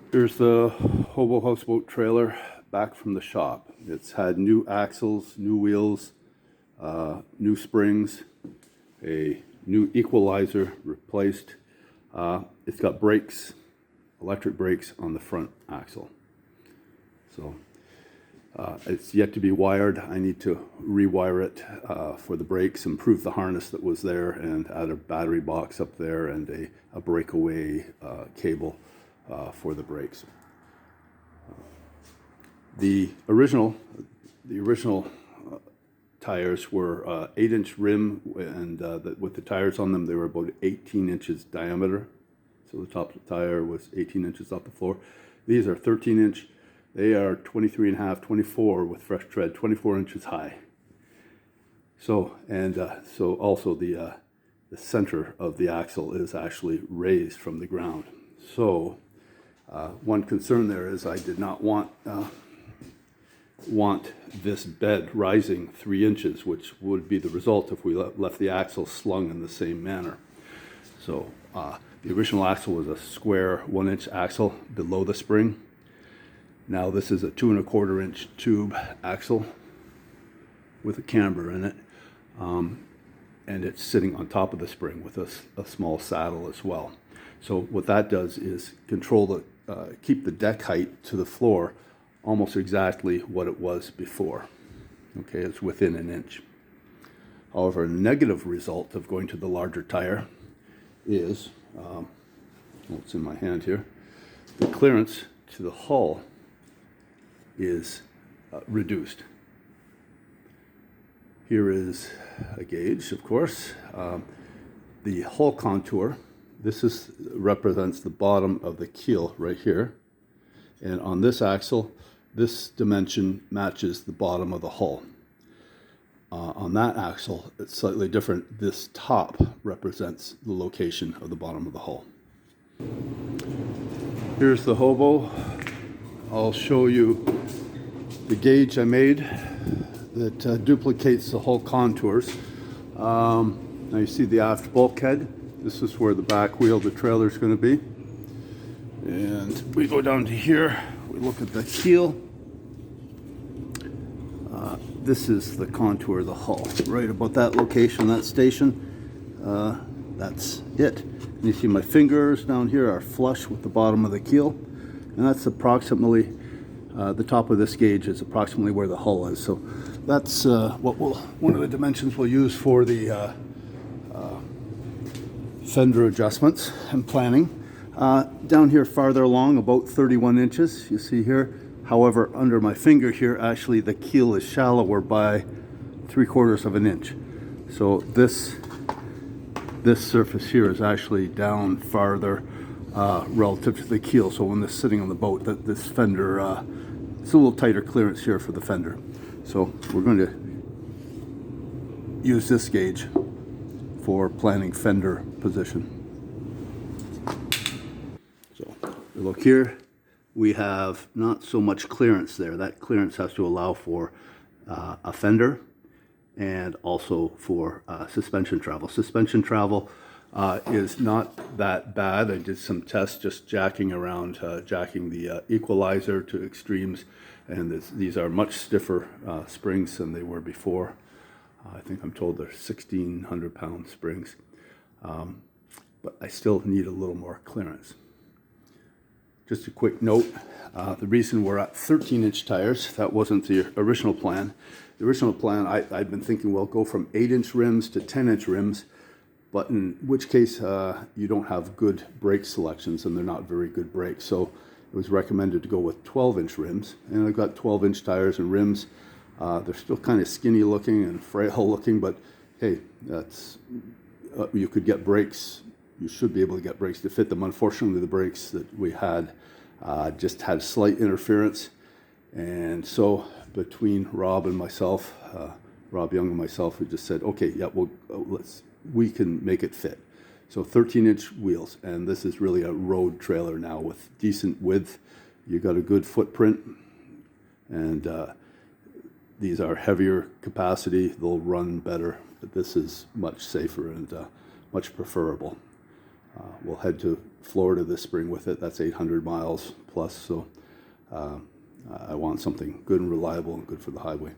Here's the Hobo houseboat trailer back from the shop. It's had new axles, new wheels, new springs, a new equalizer replaced. It's got brakes, electric brakes on the front axle. So it's yet to be wired. I need to rewire it for the brakes, improve the harness that was there, and add a battery box up there and a breakaway cable for the brakes. The original tires were 8-inch rim, and with the tires on them, they were about 18 inches diameter. So the top of the tire was 18 inches off the floor. These are 13-inch. They are 23 and a half, 24 with fresh tread, 24 inches high. So so also the center of the axle is actually raised from the ground. So one concern there is I did not want this bed rising 3 inches, which would be the result if we left the axle slung in the same manner. So the original axle was a square 1-inch axle below the spring. Now this is a 2 1/4 inch tube axle with a camber in it, and it's sitting on top of the spring with a small saddle as well. So what that does is control keep the deck height to the floor almost exactly what it was before. Okay, it's within 1 inch. However, a negative result of going to the larger tire is, it's in my hand here, the clearance to the hull is reduced. Here is a gauge, of course. The hull contour, this represents the bottom of the keel right here. And on this axle, this dimension matches the bottom of the hull. On that axle, it's slightly different. This top represents the location of the bottom of the hull. Here's the Hobo. I'll show you the gauge I made that duplicates the hull contours. Now you see the aft bulkhead. This is where the back wheel of the trailer is going to be. And we go down to here, we look at the keel. This is the contour of the hull, right about that location, that station. That's it. And you see my fingers down here are flush with the bottom of the keel. And that's approximately, the top of this gauge is approximately where the hull is. So that's one of the dimensions we'll use for the fender adjustments and planning. Down here farther along, about 31 inches, you see here. However, under my finger here, actually the keel is shallower by 3/4 of an inch. So this surface here is actually down farther relative to the keel. So when this is sitting on the boat, this fender, it's a little tighter clearance here for the fender. So we're going to use this gauge for planning fender position. So look here, we have not so much clearance there. That clearance has to allow for a fender and also for suspension travel. Suspension travel is not that bad. I did some tests just jacking around, jacking the equalizer to extremes, and these are much stiffer springs than they were before. I think I'm told they're 1,600-pound springs, but I still need a little more clearance. Just a quick note, the reason we're at 13-inch tires, that wasn't the original plan. The original plan, I'd been thinking, well, go from 8-inch rims to 10-inch rims, but in which case you don't have good brake selections and they're not very good brakes. So it was recommended to go with 12-inch rims, and I've got 12-inch tires and rims. They're still kind of skinny looking and frail looking, but hey, that's you could get brakes. You should be able to get brakes to fit them. Unfortunately, the brakes that we had just had slight interference, and so between Rob and myself, Rob Young and myself, we just said, okay, yeah, we can make it fit. So 13-inch wheels, and this is really a road trailer now with decent width. You got a good footprint, and these are heavier capacity. They'll run better, but this is much safer and much preferable. We'll head to Florida this spring with it. That's 800 miles plus, so I want something good and reliable and good for the highway.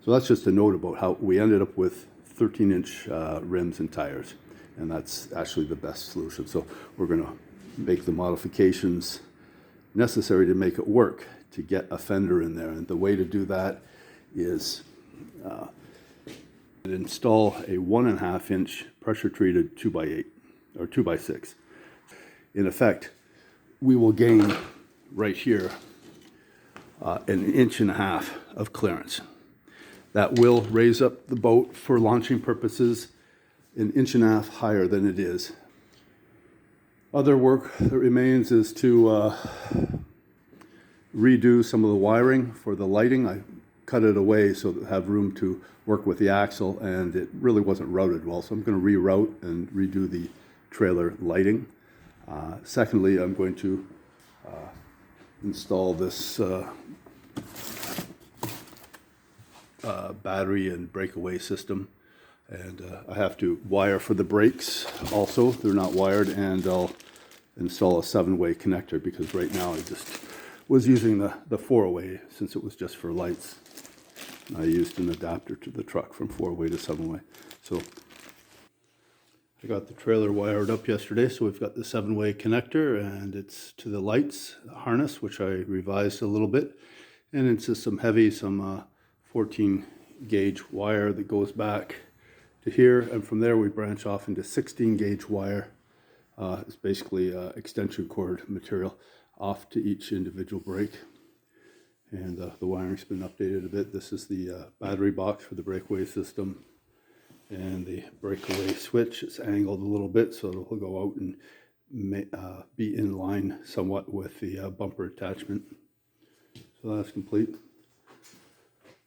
So that's just a note about how we ended up with 13-inch rims and tires, and that's actually the best solution. So we're going to make the modifications necessary to make it work, to get a fender in there. And the way to do that is install a 1.5-inch pressure treated 2x8 or 2x6. In effect, we will gain right here an 1.5 inches of clearance. That will raise up the boat for launching purposes 1.5 inches higher than it is. Other work that remains is to redo some of the wiring for the lighting. I cut it away so that I have room to work with the axle, and it really wasn't routed well, so I'm going to reroute and redo the trailer lighting. Secondly, I'm going to install this battery and breakaway system, and I have to wire for the brakes also. They're not wired, and I'll install a 7-way connector because right now I just was using the 4-way since it was just for lights. I used an adapter to the truck from 4-way to 7-way. So I got the trailer wired up yesterday, so we've got the 7-way connector, and it's to the lights harness, which I revised a little bit, and it's just some 14 gauge wire that goes back to here, and from there we branch off into 16 gauge wire. It's basically extension cord material off to each individual brake, and the wiring's been updated a bit. This is the battery box for the breakaway system, and the breakaway switch is angled a little bit so it'll go out and be in line somewhat with the bumper attachment. So that's complete.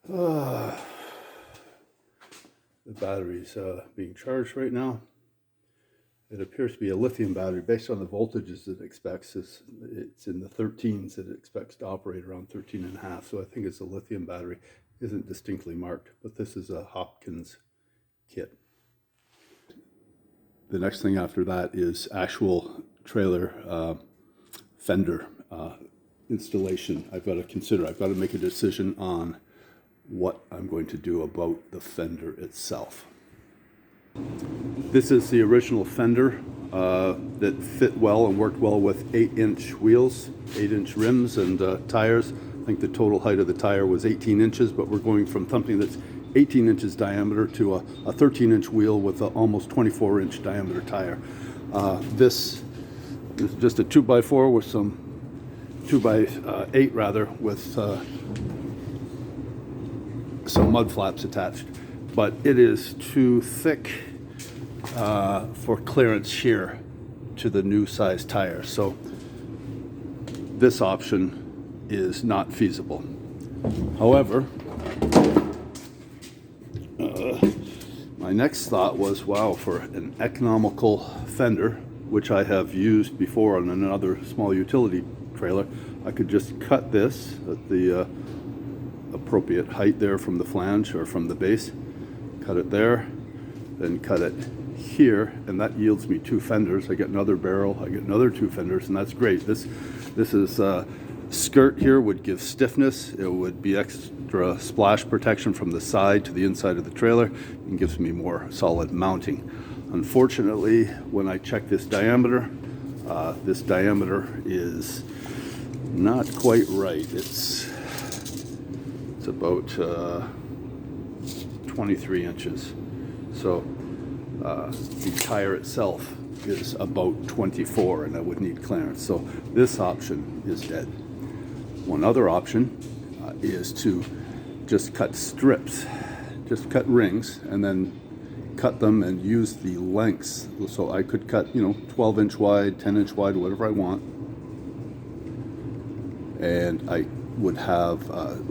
The battery's being charged right now. It appears to be a lithium battery based on the voltages it expects. It's in the 13s that it expects to operate around 13.5. So I think it's a lithium battery. Isn't distinctly marked, but this is a Hopkins kit. The next thing after that is actual trailer fender installation. I've got to make a decision on what I'm going to do about the fender itself. This is the original fender that fit well and worked well with 8-inch wheels, 8-inch rims and tires. I think the total height of the tire was 18 inches, but we're going from something that's 18 inches diameter to a 13-inch wheel with an almost 24-inch diameter tire. This is just a 2x4 with some 2x8 rather with some mud flaps attached, but it is too thick for clearance here to the new size tire, so this option is not feasible. However, my next thought was, wow, for an economical fender, which I have used before on another small utility trailer, I could just cut this at the appropriate height there from the flange or from the base, cut it there, then cut it here, and that yields me 2 fenders. I get another barrel, I get another 2 fenders, and that's great. This is skirt here would give stiffness. It would be extra splash protection from the side to the inside of the trailer and gives me more solid mounting. Unfortunately, when I check this diameter is not quite right. It's about 23 inches. So the tire itself is about 24, and I would need clearance. So this option is dead. One other option is to just cut strips, just cut rings, and then cut them and use the lengths. So I could cut, 12-inch wide, 10-inch wide, whatever I want. And I would have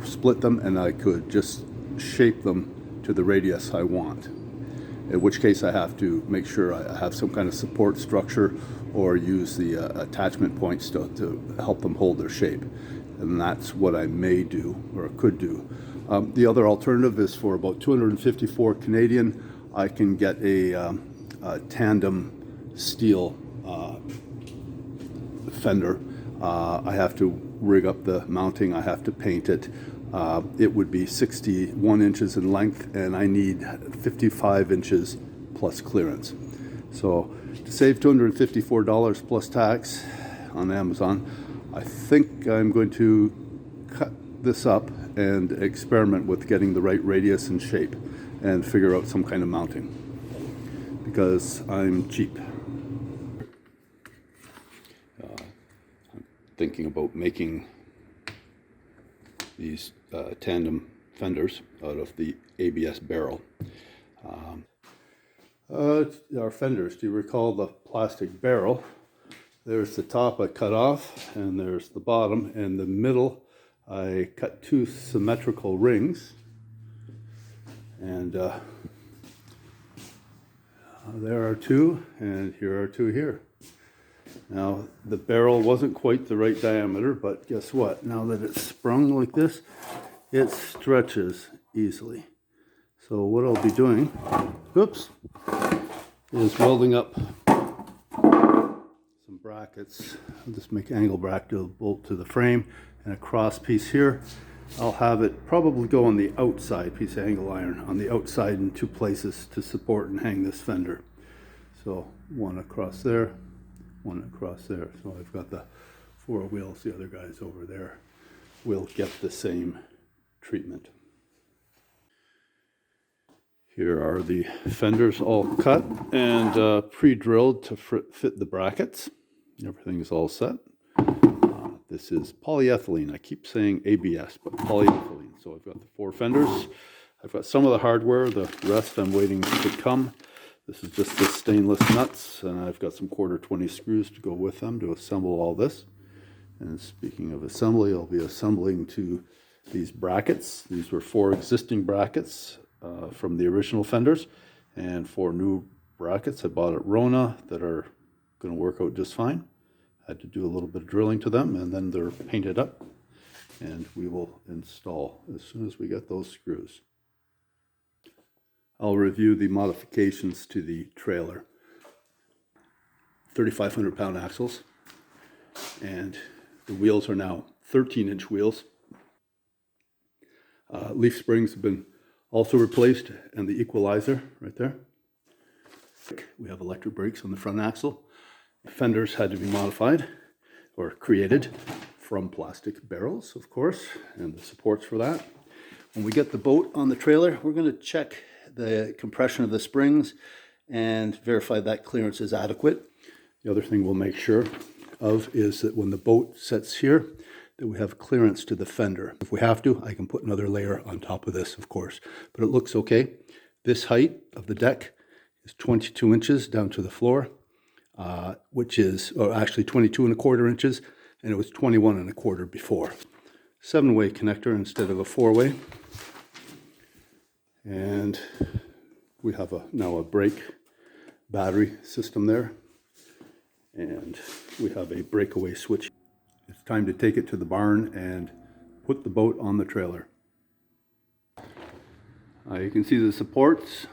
split them, and I could just shape them to the radius I want. In which case I have to make sure I have some kind of support structure or use the attachment points to help them hold their shape. And that's what I may do or could do. The other alternative is for about 254 Canadian, I can get a tandem steel fender. I have to rig up the mounting, I have to paint it. It would be 61 inches in length, and I need 55 inches plus clearance. So to save $254 plus tax on Amazon, I think I'm going to cut this up and experiment with getting the right radius and shape and figure out some kind of mounting, because I'm cheap. I'm thinking about making these tandem fenders out of the ABS barrel. Our fenders, do you recall the plastic barrel? There's the top I cut off, and there's the bottom, and the middle I cut two symmetrical rings, and there are two, and here are two here. Now, the barrel wasn't quite the right diameter, but guess what? Now that it's sprung like this, it stretches easily. So what I'll be doing, oops, is welding up some brackets. I'll just make angle bracket to bolt to the frame, and a cross piece here. I'll have it probably go on the outside, piece of angle iron on the outside in two places to support and hang this fender. So one across there, one across there. So I've got the four wheels, the other guys over there will get the same treatment. Here are the fenders all cut and pre-drilled to fit the brackets. Everything is all set. This is polyethylene. I keep saying ABS, but polyethylene. So I've got the four fenders. I've got some of the hardware. The rest I'm waiting to come. This is just the stainless nuts, and I've got some 1/4-20 screws to go with them to assemble all this. And speaking of assembly, I'll be assembling to these brackets. These were four existing brackets from the original fenders, and four new brackets I bought at Rona that are going to work out just fine. I had to do a little bit of drilling to them, and then they're painted up, and we will install as soon as we get those screws. I'll review the modifications to the trailer. 3,500 pound axles, and the wheels are now 13-inch wheels. Leaf springs have been also replaced, and the equalizer right there. We have electric brakes on the front axle. Fenders had to be modified or created from plastic barrels, of course, and the supports for that. When we get the boat on the trailer, we're going to check the compression of the springs and verify that clearance is adequate. The other thing we'll make sure of is that when the boat sets here, that we have clearance to the fender. If we have to, I can put another layer on top of this, of course, but it looks okay. This height of the deck is 22 inches down to the floor. Which is actually 22¼ inches, and it was 21¼ before. 7-way connector instead of a 4-way. And we have now a brake battery system there. And we have a breakaway switch. It's time to take it to the barn and put the boat on the trailer. You can see the supports.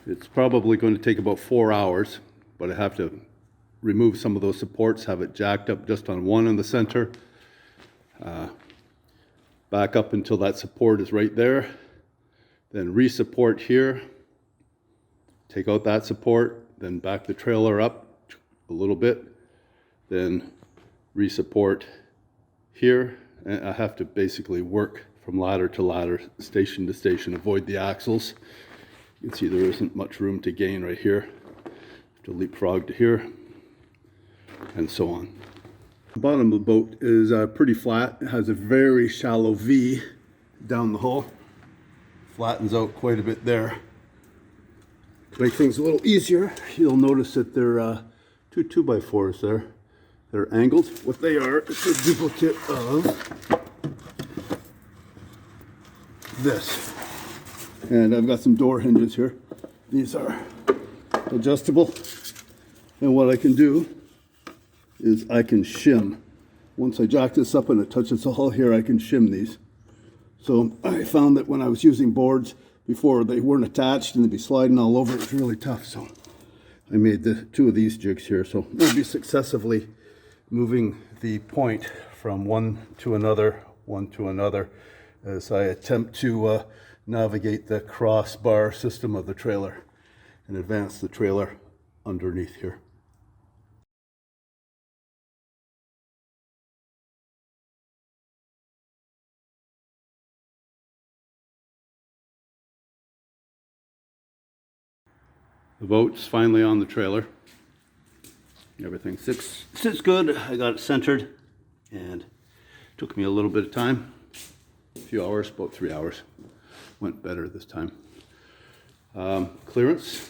It's probably going to take about 4 hours, but I have to remove some of those supports, have it jacked up just on one in the center, back up until that support is right there, then re-support here, take out that support, then back the trailer up a little bit, then re-support here. And I have to basically work from ladder to ladder, station to station, avoid the axles. You can see there isn't much room to gain right here. Have to leapfrog to here, and so on. The bottom of the boat is pretty flat. It has a very shallow V down the hull. Flattens out quite a bit there. To make things a little easier, you'll notice that there are two 2x4s there. They're angled. What they are is a duplicate of this. And I've got some door hinges here. These are adjustable. And what I can do is I can shim. Once I jack this up and it touches the hull here, I can shim these. So I found that when I was using boards before, they weren't attached and they'd be sliding all over. It's really tough. So I made two of these jigs here, so we'll be successively moving the point from one to another as I attempt to navigate the crossbar system of the trailer and advance the trailer underneath here. The boat's finally on the trailer. Everything sits good. I got it centered, and it took me a little bit of time, a few hours, about 3 hours. Went better this time. Clearance.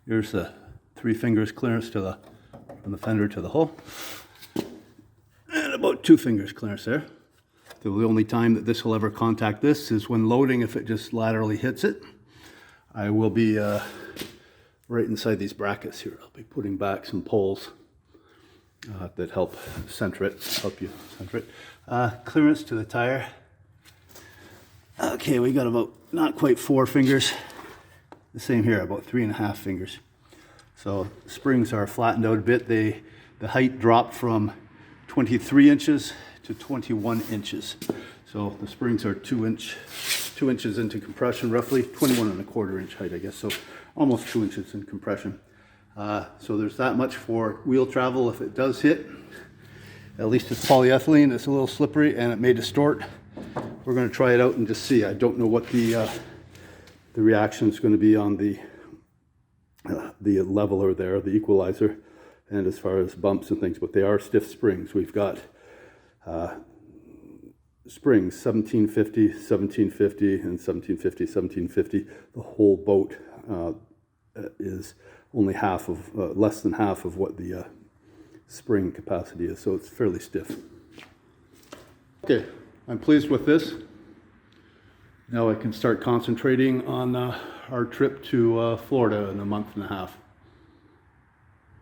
Here's the 3 fingers clearance from the fender to the hull, and about 2 fingers clearance there. The only time that this will ever contact this is when loading. If it just laterally hits it, I will be right inside these brackets here. I'll be putting back some poles that help you center it. Clearance to the tire. Okay, we got about not quite 4 fingers. The same here, about 3.5 fingers. So the springs are flattened out a bit. The height dropped from 23 inches to 21 inches. So the springs are 2 inches into compression, roughly 21.25 inch height, I guess. So almost 2 inches in compression. So there's that much for wheel travel if it does hit. At least it's polyethylene. It's a little slippery and it may distort. We're going to try it out and just see. I don't know what the reaction is going to be on the leveler there, the equalizer, and as far as bumps and things, but they are stiff springs. We've got springs 1750, 1750, and 1750, 1750. The whole boat is only less than half of what the spring capacity is, so it's fairly stiff. Okay, I'm pleased with this. Now I can start concentrating on our trip to Florida in a month and a half.